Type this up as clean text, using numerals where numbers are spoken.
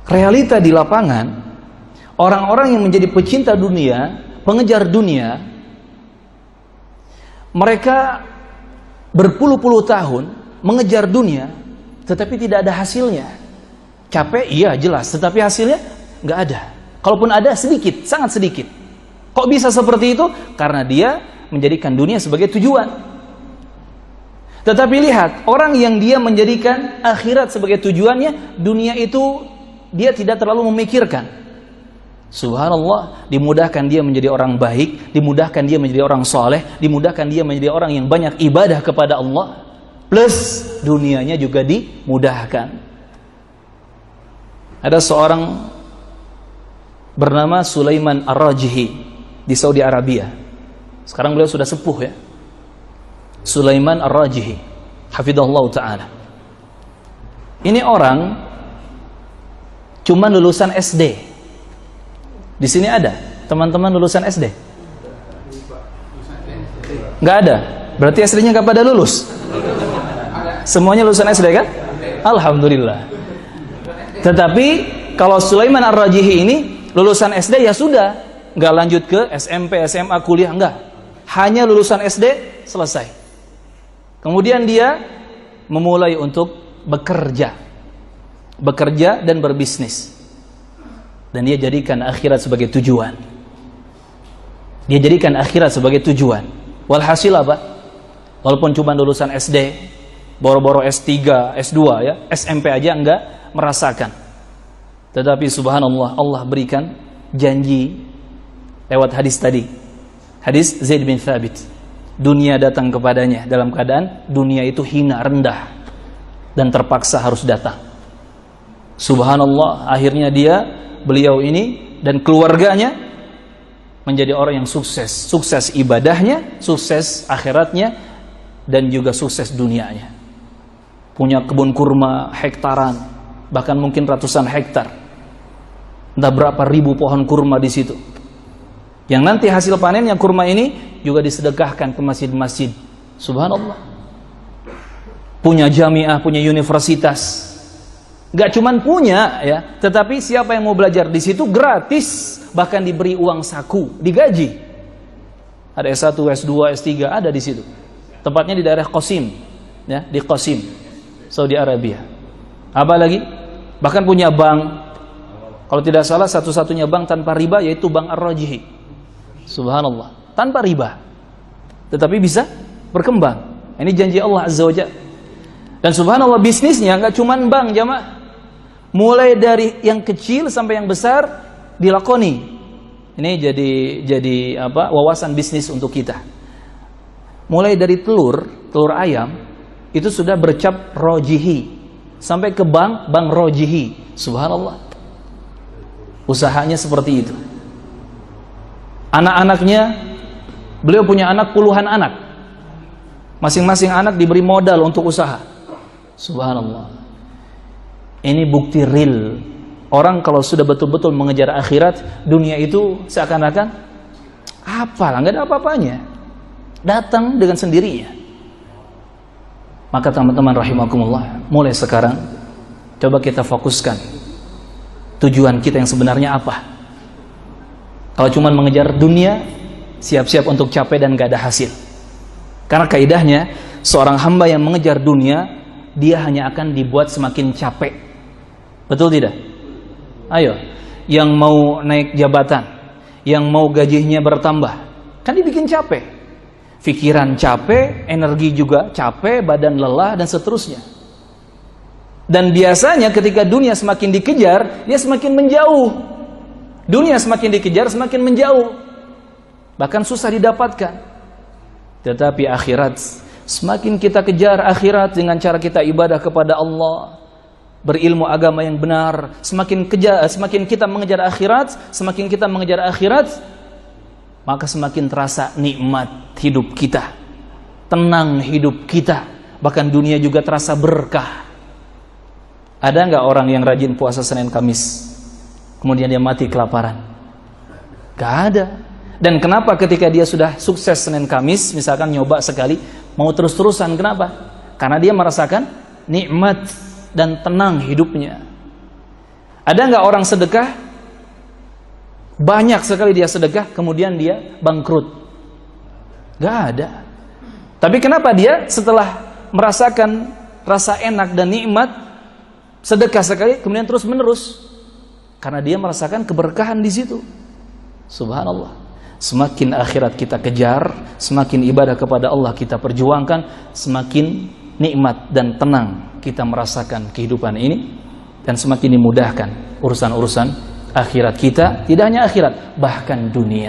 realita di lapangan, orang-orang yang menjadi pecinta dunia, pengejar dunia, mereka berpuluh-puluh tahun mengejar dunia, tetapi tidak ada hasilnya. Capek, iya jelas, tetapi hasilnya nggak ada. Kalaupun ada, sedikit, sangat sedikit. Kok bisa seperti itu? Karena dia menjadikan dunia sebagai tujuan. Tetapi lihat, orang yang dia menjadikan akhirat sebagai tujuannya, dunia itu dia tidak terlalu memikirkan. Subhanallah, dimudahkan dia menjadi orang baik, dimudahkan dia menjadi orang soleh, dimudahkan dia menjadi orang yang banyak ibadah kepada Allah, plus dunianya juga dimudahkan. Ada seorang bernama Sulaiman Ar-Rajihi di Saudi Arabia. Sekarang beliau sudah sepuh ya. Sulaiman Ar-Rajihi, hafidhahullah ta'ala. Ini orang cuma lulusan SD. Di sini ada teman-teman lulusan SD? Nggak ada. Berarti SD-nya nggak pada lulus. Semuanya lulusan SD kan? Alhamdulillah. Tetapi kalau Sulaiman Ar-Rajihi ini lulusan SD ya sudah, nggak lanjut ke SMP, SMA, kuliah, nggak. Hanya lulusan SD selesai. Kemudian dia memulai untuk bekerja dan berbisnis. Dan dia jadikan akhirat sebagai tujuan. Dia jadikan akhirat sebagai tujuan. Walhasil apa? Walaupun cuma lulusan SD, boro-boro S3, S2 ya, SMP aja enggak merasakan. Tetapi subhanallah, Allah berikan janji lewat hadis tadi. Hadis Zaid bin Thabit. Dunia datang kepadanya dalam keadaan dunia itu hina, rendah, dan terpaksa harus datang. Subhanallah, akhirnya beliau ini dan keluarganya menjadi orang yang sukses ibadahnya, sukses akhiratnya, dan juga sukses dunianya. Punya kebun kurma hektaran, bahkan mungkin ratusan hektar. Entah berapa ribu pohon kurma di situ. Yang nanti hasil panennya kurma ini juga disedekahkan ke masjid-masjid. Subhanallah. Punya jamiah, punya universitas. Gak cuman punya ya, tetapi siapa yang mau belajar di situ gratis, bahkan diberi uang saku, digaji. Ada S1, S2, S3 ada di situ. Tempatnya di daerah Qasim, ya, di Qasim, Saudi Arabia. Apa lagi? Bahkan punya bank. Kalau tidak salah satu-satunya bank tanpa riba yaitu Bank Ar-Rajihi. Subhanallah, tanpa riba. Tetapi bisa berkembang. Ini janji Allah Azza wa Jalla. Dan subhanallah bisnisnya nggak cuman bank, jamaah. Mulai dari yang kecil sampai yang besar dilakoni. Ini jadi wawasan bisnis untuk kita. Mulai dari telur ayam itu sudah bercap rojihi sampai ke bank rojihi. Subhanallah. Usahanya seperti itu. Anak-anaknya, beliau punya anak puluhan anak. Masing-masing anak diberi modal untuk usaha. Subhanallah. Ini bukti real. Orang kalau sudah betul-betul mengejar akhirat, dunia itu seakan-akan apalah, nggak ada apa-apanya. Datang dengan sendirinya. Maka teman-teman rahimakumullah, mulai sekarang coba kita fokuskan tujuan kita yang sebenarnya apa. Kalau cuma mengejar dunia, siap-siap untuk capek dan nggak ada hasil. Karena kaidahnya seorang hamba yang mengejar dunia, dia hanya akan dibuat semakin capek. Betul tidak? Ayo, yang mau naik jabatan, yang mau gajinya bertambah, kan dibikin capek. Pikiran capek, energi juga capek, badan lelah, dan seterusnya. Dan biasanya ketika dunia semakin dikejar, dia semakin menjauh. Dunia semakin dikejar, semakin menjauh. Bahkan susah didapatkan. Tetapi akhirat, semakin kita kejar akhirat dengan cara kita ibadah kepada Allah, berilmu agama yang benar, semakin kita mengejar akhirat, maka semakin terasa nikmat hidup kita, tenang hidup kita, bahkan dunia juga terasa berkah. Ada nggak orang yang rajin puasa Senin Kamis, kemudian dia mati kelaparan? Gak ada. Dan kenapa ketika dia sudah sukses Senin Kamis, misalkan nyoba sekali, mau terus-terusan, kenapa? Karena dia merasakan nikmat dan tenang hidupnya. Ada nggak orang sedekah, banyak sekali dia sedekah, kemudian dia bangkrut? Nggak ada. Tapi kenapa dia setelah merasakan rasa enak dan nikmat sedekah sekali, kemudian terus menerus? Karena dia merasakan keberkahan di situ. Subhanallah. Semakin akhirat kita kejar, semakin ibadah kepada Allah kita perjuangkan, semakin nikmat dan tenang kita merasakan kehidupan ini, dan semakin dimudahkan urusan-urusan akhirat kita. Tidak hanya akhirat, bahkan dunia.